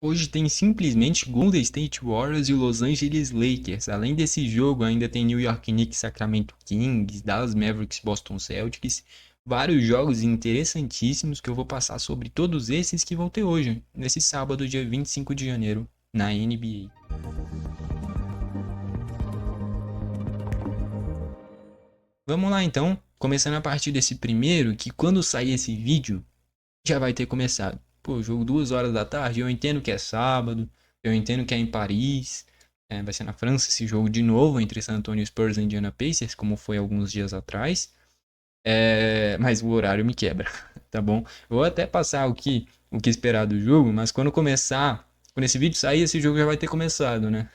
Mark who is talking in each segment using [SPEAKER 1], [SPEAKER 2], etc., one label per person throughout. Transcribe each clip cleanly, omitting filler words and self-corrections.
[SPEAKER 1] Hoje tem simplesmente Golden State Warriors e Los Angeles Lakers. Além desse jogo, ainda tem New York Knicks, Sacramento Kings, Dallas Mavericks, Boston Celtics. Vários jogos interessantíssimos que eu vou passar sobre todos esses que vão ter hoje, nesse sábado, dia 25 de janeiro, na NBA. Vamos lá então, começando a partir desse primeiro, que quando sair esse vídeo, já vai ter começado. Pô, jogo 2 horas da tarde, eu entendo que é sábado, eu entendo que é em Paris, vai ser na França esse jogo de novo entre San Antonio Spurs e Indiana Pacers, como foi alguns dias atrás, mas o horário me quebra, tá bom? Eu vou até passar o que esperar do jogo, mas quando esse vídeo sair, esse jogo já vai ter começado, né?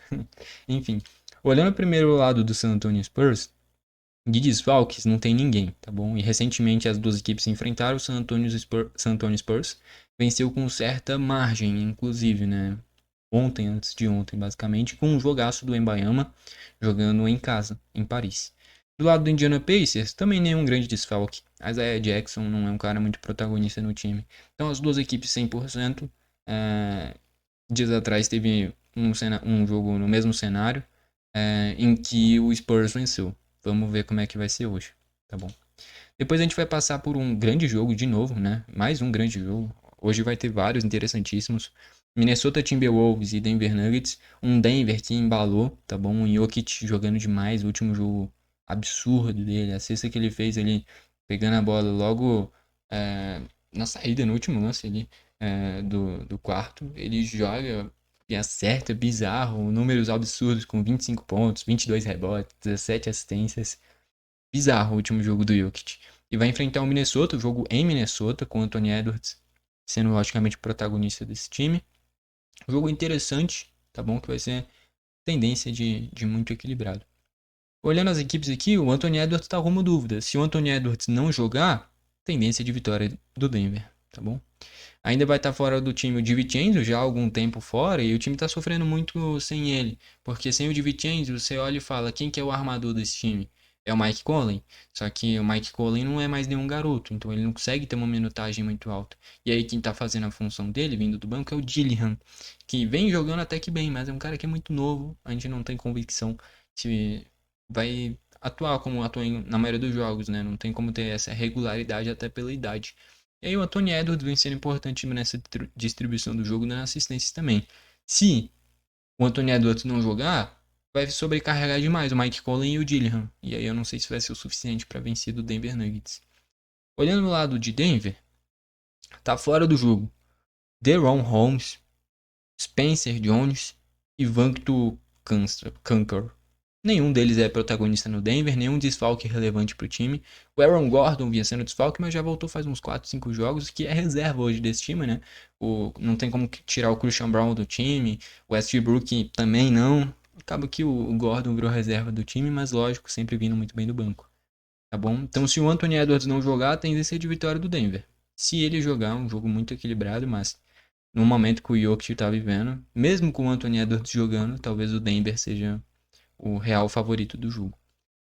[SPEAKER 1] Enfim, olhando primeiro o lado do San Antonio Spurs, de desfalques não tem ninguém, tá bom? E recentemente as duas equipes se enfrentaram, o San Antonio Spurs venceu com certa margem, inclusive, né? Ontem, antes de ontem, basicamente, com um jogaço do Embayama jogando em casa, em Paris. Do lado do Indiana Pacers, também nenhum grande desfalque. Isaiah Jackson não é um cara muito protagonista no time. Então as duas equipes 100%. Dias atrás teve um jogo no mesmo cenário, em que o Spurs venceu. Vamos ver como é que vai ser hoje, tá bom? Depois a gente vai passar por um grande jogo de novo, né? Mais um grande jogo. Hoje vai ter vários interessantíssimos. Minnesota Timberwolves e Denver Nuggets. Um Denver que embalou, tá bom? Um Jokic jogando demais. O último jogo absurdo dele. A cesta que ele fez ali, pegando a bola logo na saída, no último lance ali do quarto. Ele joga e acerta, bizarro. Números absurdos com 25 pontos, 22 rebotes, 17 assistências. Bizarro o último jogo do Jokic. E vai enfrentar o Minnesota, o jogo em Minnesota, com o Anthony Edwards sendo logicamente o protagonista desse time. Jogo interessante, tá bom? Que vai ser tendência de muito equilibrado. Olhando as equipes aqui, o Anthony Edwards tá como dúvida. Se o Anthony Edwards não jogar, tendência de vitória do Denver, tá bom? Ainda vai estar fora do time o DiVincenzo, já há algum tempo fora, e o time está sofrendo muito sem ele. Porque sem o DiVincenzo, você olha e fala, quem que é o armador desse time? É o Mike Conley. Só que o Mike Conley não é mais nenhum garoto, então ele não consegue ter uma minutagem muito alta. E aí quem está fazendo a função dele, vindo do banco, é o Dillingham, que vem jogando até que bem, mas é um cara que é muito novo, a gente não tem convicção se vai atuar como atua na maioria dos jogos, né? Não tem como ter essa regularidade até pela idade. E aí o Anthony Edwards vem sendo importante nessa distribuição do jogo nas assistências também. Se o Anthony Edwards não jogar, vai sobrecarregar demais o Mike Conley e o Dillingham. E aí eu não sei se vai ser o suficiente para vencer do Denver Nuggets. Olhando no lado de Denver, tá fora do jogo Deron Holmes, Spencer Jones e Vancto Kanker. Nenhum deles é protagonista no Denver, nenhum desfalque relevante para o time. O Aaron Gordon vinha sendo desfalque, mas já voltou faz uns 4, 5 jogos, que é reserva hoje desse time, né? Não tem como tirar o Christian Brown do time, o Westbrook também não. Acaba que o Gordon virou reserva do time, mas lógico, sempre vindo muito bem do banco. Tá bom? Então se o Anthony Edwards não jogar, tem tendência de vitória do Denver. Se ele jogar, um jogo muito equilibrado, mas no momento que o Jokic tá vivendo, mesmo com o Anthony Edwards jogando, talvez o Denver seja o real favorito do jogo.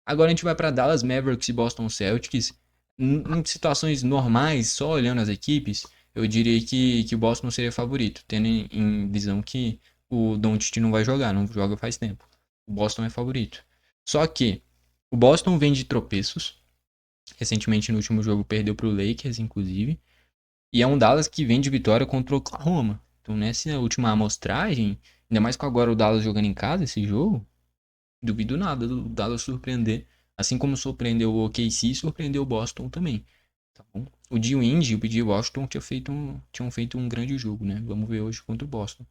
[SPEAKER 1] Agora a gente vai para Dallas Mavericks e Boston Celtics. Em situações normais, só olhando as equipes, eu diria que o Boston seria favorito, tendo em visão que o Doncic não vai jogar, não joga faz tempo. O Boston é favorito. Só que o Boston vem de tropeços. Recentemente no último jogo perdeu para o Lakers, inclusive. E é um Dallas que vem de vitória contra o Oklahoma. Então nessa última amostragem, ainda mais com agora o Dallas jogando em casa esse jogo, duvido nada do Dallas surpreender. Assim como surpreendeu o OKC, surpreendeu o Boston também. Tá bom? O D-Wind e o PG Washington tinham feito um grande jogo, né? Vamos ver hoje contra o Boston.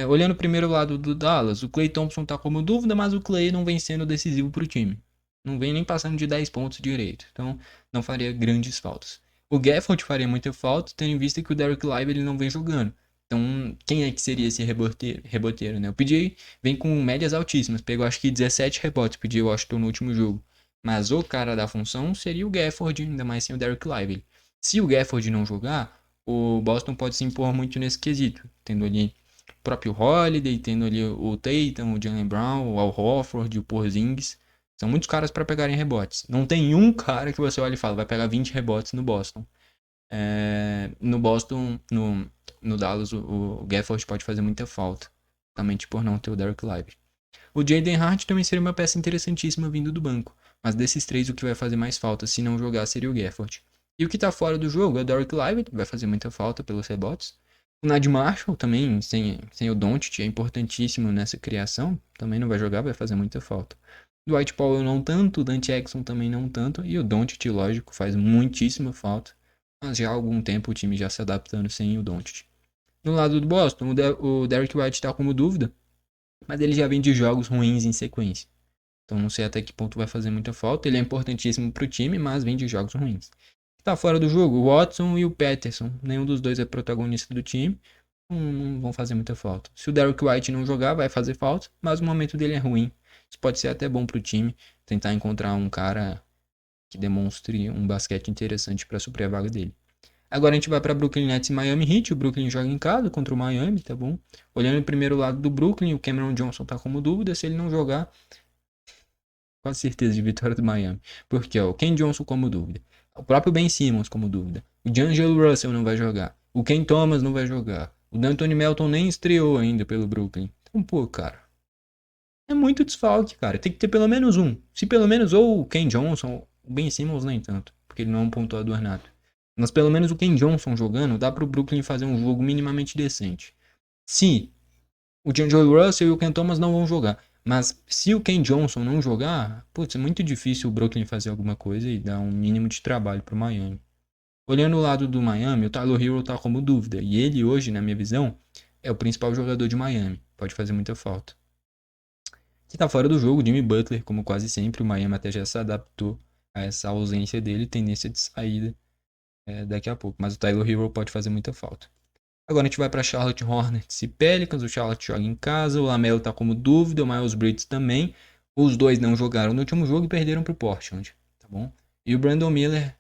[SPEAKER 1] Olhando primeiro o lado do Dallas, o Klay Thompson tá como dúvida, mas o Klay não vem sendo decisivo pro time. Não vem nem passando de 10 pontos direito. Então, não faria grandes faltas. O Gafford faria muita falta, tendo em vista que o Derek Lively não vem jogando. Então, quem é que seria esse reboteiro, né? O PJ vem com médias altíssimas. Pegou acho que 17 rebotes, o PJ Washington no último jogo. Mas o cara da função seria o Gafford, ainda mais sem o Derek Lively. Se o Gafford não jogar, o Boston pode se impor muito nesse quesito. Tendo ali o próprio Holiday, tendo ali o Tatum, o Jaylen Brown, o Al Horford, o Porzingis. São muitos caras para pegarem rebotes. Não tem um cara que você olha e fala, vai pegar 20 rebotes no Boston. No Boston, no Dallas o Gafford pode fazer muita falta, justamente por não ter o Derek Lively. O Jaden Hart também seria uma peça interessantíssima vindo do banco, mas desses três o que vai fazer mais falta se não jogar seria o Gafford. E o que tá fora do jogo é o Derek Lively, vai fazer muita falta pelos rebotes. O Naji Marshall também, sem o Doncic, é importantíssimo nessa criação, também não vai jogar, vai fazer muita falta. Dwight Powell não tanto, o Dante Exum também não tanto, e o Doncic, lógico, faz muitíssima falta, mas já há algum tempo o time já se adaptando sem o Doncic. No lado do Boston, o Derek White está como dúvida, mas ele já vem de jogos ruins em sequência. Então não sei até que ponto vai fazer muita falta. Ele é importantíssimo para o time, mas vem de jogos ruins. Está fora do jogo, o Watson e o Patterson. Nenhum dos dois é protagonista do time. Não vão fazer muita falta. Se o Derek White não jogar, vai fazer falta, mas o momento dele é ruim. Isso pode ser até bom para o time. Tentar encontrar um cara que demonstre um basquete interessante para suprir a vaga dele. Agora a gente vai para Brooklyn Nets e Miami Heat. O Brooklyn joga em casa contra o Miami, tá bom? Olhando o primeiro lado do Brooklyn, o Cameron Johnson tá como dúvida. Se ele não jogar, quase certeza de vitória do Miami. Porque ó, o Ken Johnson como dúvida. O próprio Ben Simmons como dúvida. O D'Angelo Russell não vai jogar. O Ken Thomas não vai jogar. O D'Anthony Melton nem estreou ainda pelo Brooklyn. Então, pô, cara. É muito desfalque, cara. Tem que ter pelo menos um. Se pelo menos ou o Ken Johnson, o Ben Simmons nem tanto. Porque ele não é um pontuador nato. Mas pelo menos o Ken Johnson jogando, dá pro Brooklyn fazer um jogo minimamente decente. Se o D'Angelo Russell e o Ken Thomas não vão jogar. Mas se o Ken Johnson não jogar, putz, é muito difícil o Brooklyn fazer alguma coisa e dar um mínimo de trabalho pro Miami. Olhando o lado do Miami, o Tyler Hero tá como dúvida. E ele hoje, na minha visão, é o principal jogador de Miami. Pode fazer muita falta. Que tá fora do jogo, Jimmy Butler, como quase sempre, o Miami até já se adaptou a essa ausência dele, tendência de saída daqui a pouco. Mas o Tyler Hero pode fazer muita falta. Agora a gente vai para Charlotte Hornets e Pelicans. O Charlotte joga em casa. O Lamelo tá como dúvida. O Miles Bridges também. Os dois não jogaram no último jogo e perderam pro Portland, tá bom? E o Brandon Miller,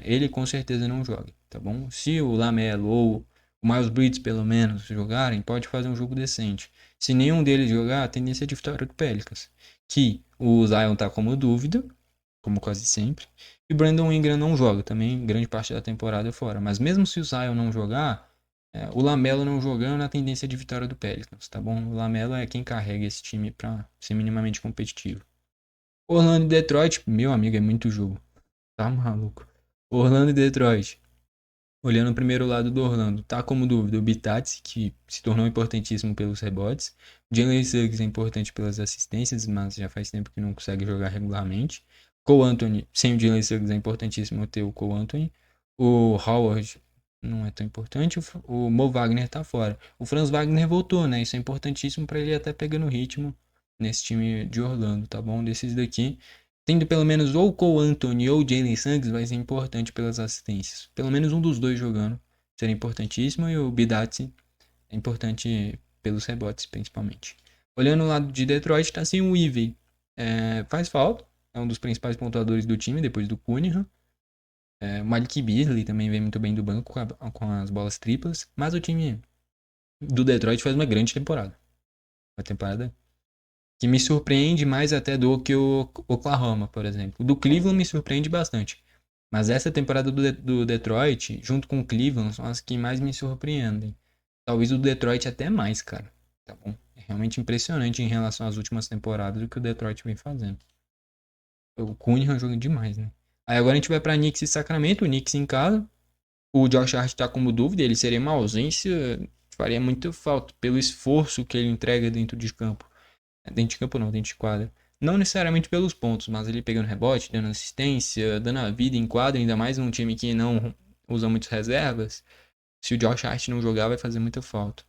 [SPEAKER 1] ele com certeza não joga, tá bom? Se o Lamelo ou o Miles Bridges pelo menos jogarem, pode fazer um jogo decente. Se nenhum deles jogar, a tendência é de vitória do Pelicans. Que o Zion tá como dúvida, como quase sempre. E o Brandon Ingram não joga, também grande parte da temporada fora. Mas mesmo se o Zion não jogar, o Lamelo não jogando, a tendência de vitória do Pelicans, tá bom? O Lamelo é quem carrega esse time pra ser minimamente competitivo. Orlando e Detroit, meu amigo, é muito jogo. Tá maluco. Orlando e Detroit. Olhando o primeiro lado do Orlando, tá como dúvida o Bitats, que se tornou importantíssimo pelos rebotes. Jalen Suggs é importante pelas assistências, mas já faz tempo que não consegue jogar regularmente. Cole Anthony, sem o Jalen Suggs é importantíssimo ter o Cole Anthony. O Howard não é tão importante. O Mo Wagner tá fora. O Franz Wagner voltou, né? Isso é importantíssimo para ele até pegar no ritmo nesse time de Orlando, tá bom? Desses daqui, tendo pelo menos ou o Cole Anthony ou o Jalen Suggs, vai ser importante pelas assistências. Pelo menos um dos dois jogando seria importantíssimo. E o Bidatsi é importante pelos rebotes, principalmente. Olhando o lado de Detroit, tá sem o Ivey. Faz falta. É um dos principais pontuadores do time, depois do Cunningham. O Malik Beasley também vem muito bem do banco com as bolas triplas. Mas o time do Detroit faz uma grande temporada. Uma temporada que me surpreende mais até do que o Oklahoma, por exemplo. O do Cleveland me surpreende bastante. Mas essa temporada do Detroit, junto com o Cleveland, são as que mais me surpreendem. Talvez o Detroit até mais, cara. Tá bom? É realmente impressionante em relação às últimas temporadas o que o Detroit vem fazendo. O Cunningham joga demais, né? Aí agora a gente vai pra Knicks e Sacramento. O Knicks em casa. O Josh Hart tá como dúvida. Ele seria uma ausência. Faria muito falta pelo esforço que ele entrega dentro de campo. Dentro de campo não, dentro de quadra. Não necessariamente pelos pontos, mas ele pegando rebote, dando assistência, dando a vida em quadra, ainda mais num time que não usa muitas reservas. Se o Josh Hart não jogar, vai fazer muita falta.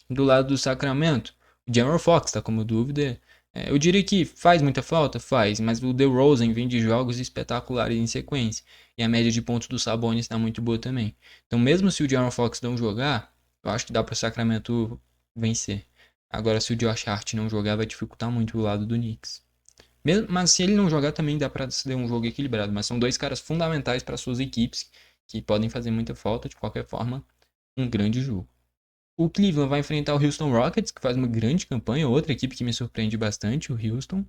[SPEAKER 1] Do lado do Sacramento, o De'Aaron Fox tá como dúvida. Eu diria que faz muita falta? Faz, mas o DeRozan vem de jogos espetaculares em sequência. E a média de pontos do Sabonis está muito boa também. Então mesmo se o De'Aaron Fox não jogar, eu acho que dá para o Sacramento vencer. Agora se o Josh Hart não jogar, vai dificultar muito o lado do Knicks. Mas se ele não jogar também dá para ser um jogo equilibrado. Mas são dois caras fundamentais para suas equipes que podem fazer muita falta. De qualquer forma, um grande jogo. O Cleveland vai enfrentar o Houston Rockets, que faz uma grande campanha. Outra equipe que me surpreende bastante, o Houston.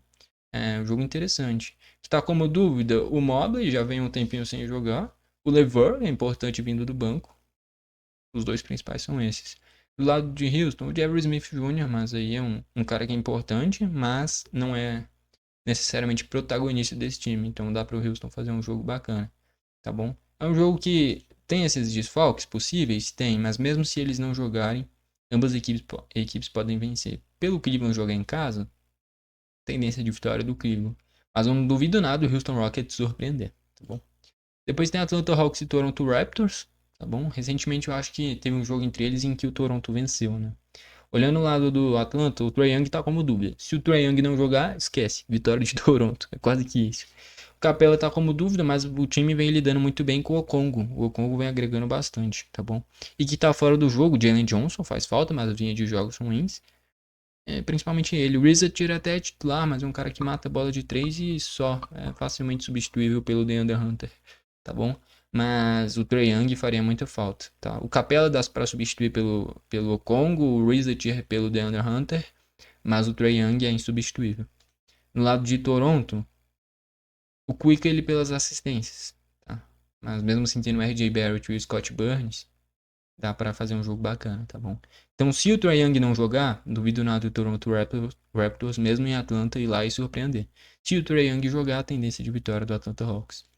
[SPEAKER 1] É um jogo interessante. Que tá como dúvida, o Mobley já vem um tempinho sem jogar. O LeVert é importante vindo do banco. Os dois principais são esses. Do lado de Houston, o Jabari Smith Jr., mas aí é um cara que é importante, mas não é necessariamente protagonista desse time. Então dá para o Houston fazer um jogo bacana, tá bom? É um jogo que tem esses desfalques possíveis? Tem, mas mesmo se eles não jogarem, ambas equipes podem vencer. Pelo Cleveland jogar em casa, tendência de vitória do Cleveland. Mas eu não duvido nada o Houston Rockets surpreender, tá bom? Depois tem Atlanta Hawks e Toronto Raptors, tá bom? Recentemente eu acho que teve um jogo entre eles em que o Toronto venceu, né? Olhando o lado do Atlanta, o Trae Young tá como dúvida. Se o Trae Young não jogar, esquece. Vitória de Toronto. É quase que isso. O Capela tá como dúvida, mas o time vem lidando muito bem com o Okongo. O Okongo vem agregando bastante, tá bom? E que tá fora do jogo, Jalen Johnson faz falta, mas vinha de jogos ruins. Principalmente ele. O Wizard até é titular, mas é um cara que mata bola de 3 e só. É facilmente substituível pelo DeAndre Hunter, tá bom? Mas o Trae Young faria muita falta, tá? O Capela dá para substituir pelo Congo, o Wizard pelo DeAndre Hunter, mas o Trae Young é insubstituível. No lado de Toronto, o Quick ele pelas assistências, tá? Mas mesmo assim tendo o RJ Barrett e o Scott Burns, dá para fazer um jogo bacana, tá bom? Então, se o Trae Young não jogar, duvido nada do Toronto Raptors, mesmo em Atlanta, ir lá e surpreender. Se o Trae Young jogar, a tendência de vitória do Atlanta Hawks.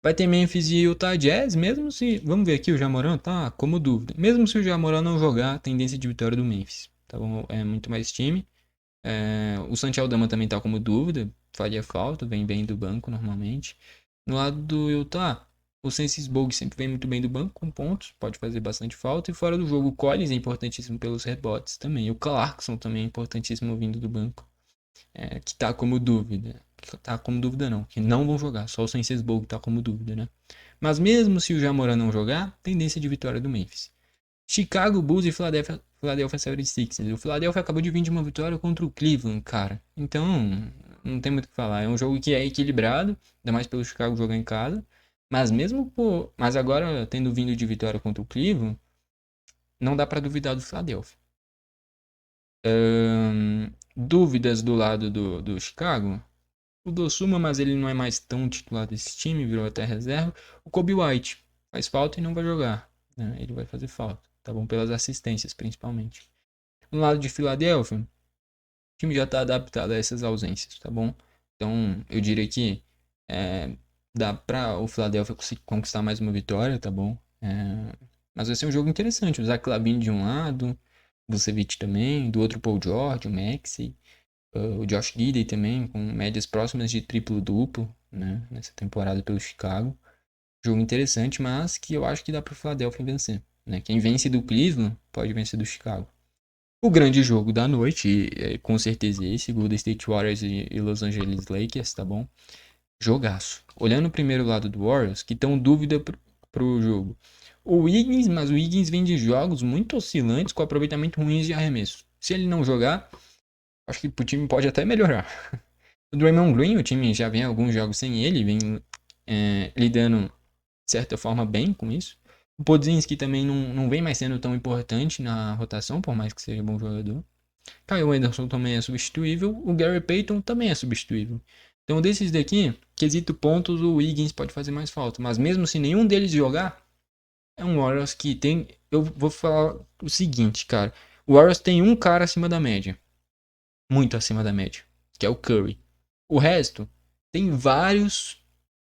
[SPEAKER 1] Vai ter Memphis e Utah Jazz, mesmo se... Vamos ver aqui, o Jamoran tá como dúvida. Mesmo se o Jamoran não jogar, a tendência de vitória do Memphis, tá bom? É muito mais time. O Santi Aldama também tá como dúvida, faria falta, vem bem do banco normalmente. No lado do Utah, o Cencis Bogue sempre vem muito bem do banco, com pontos, pode fazer bastante falta. E fora do jogo, o Collins é importantíssimo pelos rebotes também. O Clarkson também é importantíssimo vindo do banco, que tá como dúvida. Tá como dúvida não, que não vão jogar, só o Cencis Bogue tá como dúvida, né? Mas mesmo se o Jamoran não jogar, tendência de vitória do Memphis. Chicago Bulls e Philadelphia 76ers. O Philadelphia acabou de vir de uma vitória contra o Cleveland, cara. Então, não tem muito o que falar. É um jogo que é equilibrado, ainda mais pelo Chicago jogar em casa. Mas agora, tendo vindo de vitória contra o Cleveland, não dá pra duvidar do Philadelphia. Dúvidas do lado do Chicago? O Dossuma, mas ele não é mais tão titular desse time, virou até reserva. O Kobe White faz falta e não vai jogar, né? Ele vai fazer falta, tá bom? Pelas assistências, principalmente. No lado de Filadélfia, o time já está adaptado a essas ausências, tá bom? Então, eu diria que dá para o Philadelphia conquistar mais uma vitória, tá bom? Mas vai ser um jogo interessante. O Zach LaVine de um lado, o Vucevic também, do outro Paul George, o Maxey, o Josh Giddey também, com médias próximas de triplo-duplo, né? Nessa temporada pelo Chicago. Jogo interessante, mas que eu acho que dá para o Philadelphia vencer, né? Quem vence do Cleveland pode vencer do Chicago. O grande jogo da noite, com certeza esse, Golden State Warriors e Los Angeles Lakers, tá bom? Jogaço. Olhando o primeiro lado do Warriors, que estão dúvida pro jogo. Mas o Wiggins vem de jogos muito oscilantes com aproveitamento ruins de arremesso. Se ele não jogar, acho que o time pode até melhorar. O Draymond Green, o time já vem alguns jogos sem ele, vem lidando de certa forma bem com isso. O Podziemski também não vem mais sendo tão importante na rotação, por mais que seja bom jogador. Kyle Anderson também é substituível. O Gary Payton também é substituível. Então, desses daqui, quesito pontos, o Wiggins pode fazer mais falta. Mas mesmo se nenhum deles jogar, é um Warriors que tem... Eu vou falar o seguinte, cara. O Warriors tem um cara acima da média. Muito acima da média. Que é o Curry. O resto tem vários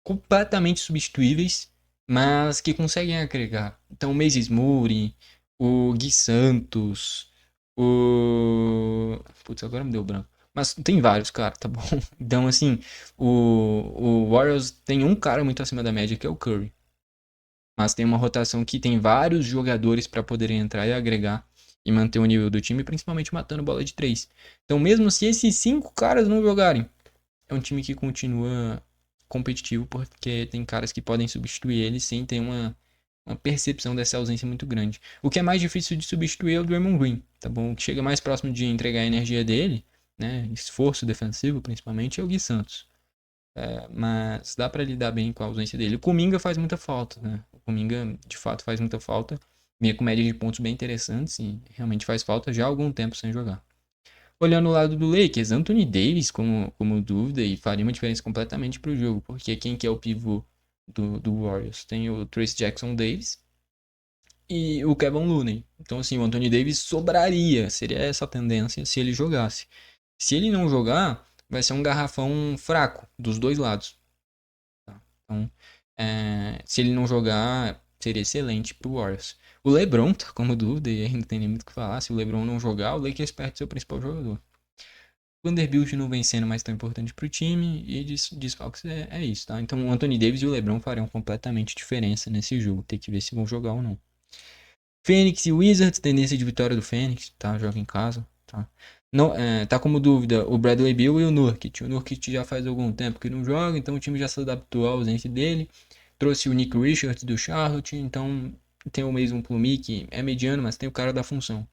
[SPEAKER 1] completamente substituíveis, mas que conseguem agregar. Então, o Mason Moody, o Gui Santos, o... Putz, agora me deu branco. Mas tem vários, cara, tá bom? Então, assim, o Warriors tem um cara muito acima da média, que é o Curry. Mas tem uma rotação que tem vários jogadores para poderem entrar e agregar e manter o nível do time, principalmente matando bola de 3. Então, mesmo se esses 5 caras não jogarem, é um time que continua competitivo porque tem caras que podem substituir ele sem ter uma percepção dessa ausência muito grande. O que é mais difícil de substituir é o Draymond Green, tá bom? O que chega mais próximo de entregar a energia dele, né, esforço defensivo principalmente, é o Gui Santos. Mas dá para lidar bem com a ausência dele. O Kuminga faz muita falta, né? O Kuminga de fato faz muita falta. Vinha com média de pontos bem interessantes e realmente faz falta já há algum tempo sem jogar. Olhando o lado do Lakers, Anthony Davis como dúvida e faria uma diferença completamente para o jogo, porque quem que é o pivô do Warriors? Tem o Trace Jackson Davis, e o Kevin Looney. Então, assim, o Anthony Davis sobraria, seria essa a tendência se ele jogasse. Se ele não jogar, vai ser um garrafão fraco dos dois lados. Tá? Então, se ele não jogar, seria excelente pro Warriors. O LeBron tá como dúvida e ainda tem nem muito o que falar. Se o LeBron não jogar, o Lakers perde seu principal jogador. O Vanderbilt não vem sendo mais tão importante pro time e desfalques é isso, tá? Então o Anthony Davis e o LeBron farão completamente diferença nesse jogo. Tem que ver se vão jogar ou não. Phoenix e Wizards, tendência de vitória do Phoenix, tá? Joga em casa, tá? Não, tá como dúvida o Bradley Beal e o Nurkic. O Nurkic já faz algum tempo que não joga, então o time já se adaptou à ausência dele. Trouxe o Nick Richards do Charlotte, então tem o Mason Plumlee, que é mediano, mas tem o cara da função.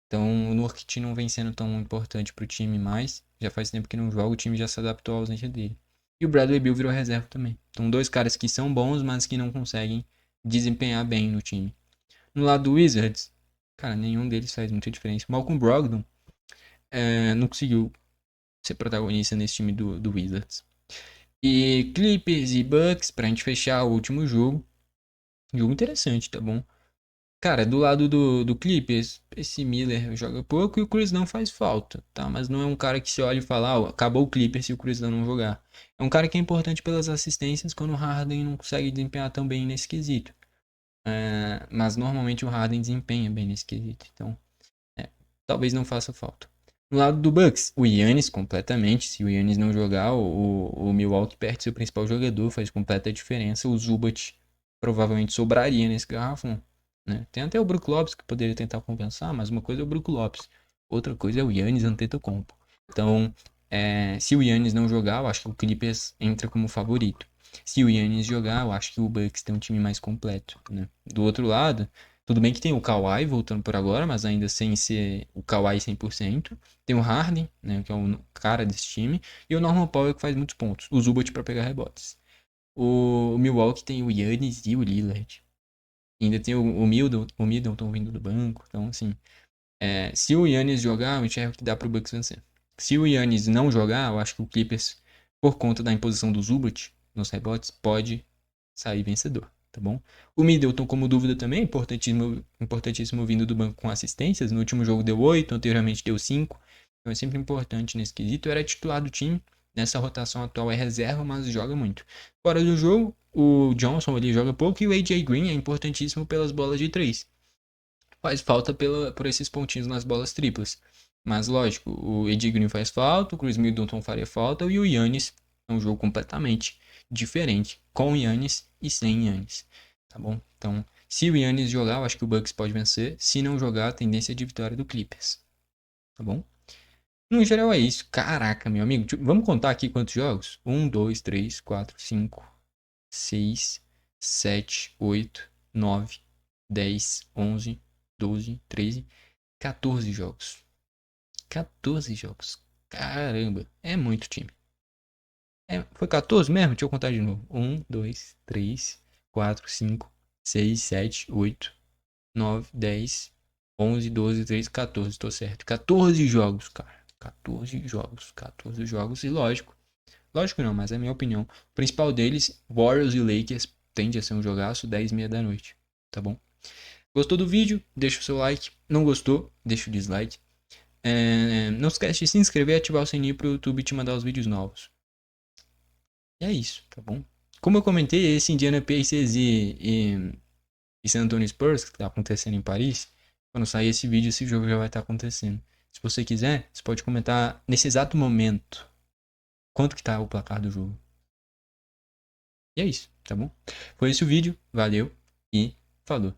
[SPEAKER 1] Então o Nurkic não vem sendo tão importante pro time mais. Já faz tempo que não joga, o time já se adaptou à ausência dele. E o Bradley Beal virou reserva também. Então dois caras que são bons, mas que não conseguem desempenhar bem no time. No lado do Wizards, cara, nenhum deles faz muita diferença. Malcolm Brogdon não conseguiu ser protagonista nesse time do Wizards. E Clippers e Bucks, pra gente fechar o último jogo. Jogo interessante, tá bom? Cara, do lado do Clippers, esse Miller joga pouco e o Chris não faz falta, tá? Mas não é um cara que se olha e fala, acabou o Clippers se o Chris não jogar. É um cara que é importante pelas assistências quando o Harden não consegue desempenhar tão bem nesse quesito. Mas normalmente o Harden desempenha bem nesse quesito. Então, talvez não faça falta. No lado do Bucks, o Giannis completamente. Se o Giannis não jogar, o Milwaukee perde seu principal jogador, faz completa diferença. O Zubat provavelmente sobraria nesse garrafão. Né? Tem até o Brook Lopes que poderia tentar compensar, mas uma coisa é o Brook Lopes, outra coisa é o Giannis Antetokounmpo. Então, se o Giannis não jogar, eu acho que o Clippers entra como favorito. Se o Giannis jogar, eu acho que o Bucks tem um time mais completo. Né? Do outro lado, tudo bem que tem o Kawhi voltando por agora, mas ainda sem ser o Kawhi 100%. Tem o Harden, né, que é o cara desse time. E o Norman Powell que faz muitos pontos. O Zubat para pegar rebotes. O Milwaukee tem o Giannis e o Lillard. E ainda tem o Middleton vindo do banco. Então, assim, se o Giannis jogar, eu enxergo que dá pro Bucks vencer. Se o Giannis não jogar, eu acho que o Clippers, por conta da imposição do Zubat nos rebotes, pode sair vencedor, tá bom? O Middleton como dúvida também, importantíssimo vindo do banco com assistências. No último jogo deu 8, anteriormente deu 5. Então é sempre importante nesse quesito. Era titular do time, nessa rotação atual é reserva, mas joga muito. Fora do jogo, o Johnson ele joga pouco e o AJ Green é importantíssimo pelas bolas de 3. Faz falta por esses pontinhos nas bolas triplas. Mas lógico, o AJ Green faz falta, o Chris Middleton faria falta e o Giannis é um jogo completamente diferente, com o Giannis e sem Giannis, tá bom? Então, se o Giannis jogar, eu acho que o Bucks pode vencer. Se não jogar, a tendência é de vitória do Clippers, tá bom? No geral é isso. Caraca, meu amigo, vamos contar aqui quantos jogos? 1, 2, 3, 4, 5, 6, 7, 8, 9, 10, 11, 12, 13, 14 jogos. 14 jogos. Caramba, é muito time. Foi 14 mesmo? Deixa eu contar de novo. 1, 2, 3, 4, 5, 6, 7, 8, 9, 10, 11, 12, 13, 14. Tô certo. 14 jogos, cara. 14 jogos. 14 jogos. E lógico. Lógico não, mas é a minha opinião. O principal deles, Warriors e Lakers, tende a ser um jogaço 10h30 da noite. Tá bom? Gostou do vídeo? Deixa o seu like. Não gostou? Deixa o dislike. Não esquece de se inscrever e ativar o sininho pro YouTube te mandar os vídeos novos. E é isso, tá bom? Como eu comentei, esse Indiana Pacers e San Antonio Spurs, que tá acontecendo em Paris, quando sair esse vídeo, esse jogo já vai estar acontecendo. Se você quiser, você pode comentar nesse exato momento quanto que tá o placar do jogo. E é isso, tá bom? Foi esse o vídeo, valeu e falou.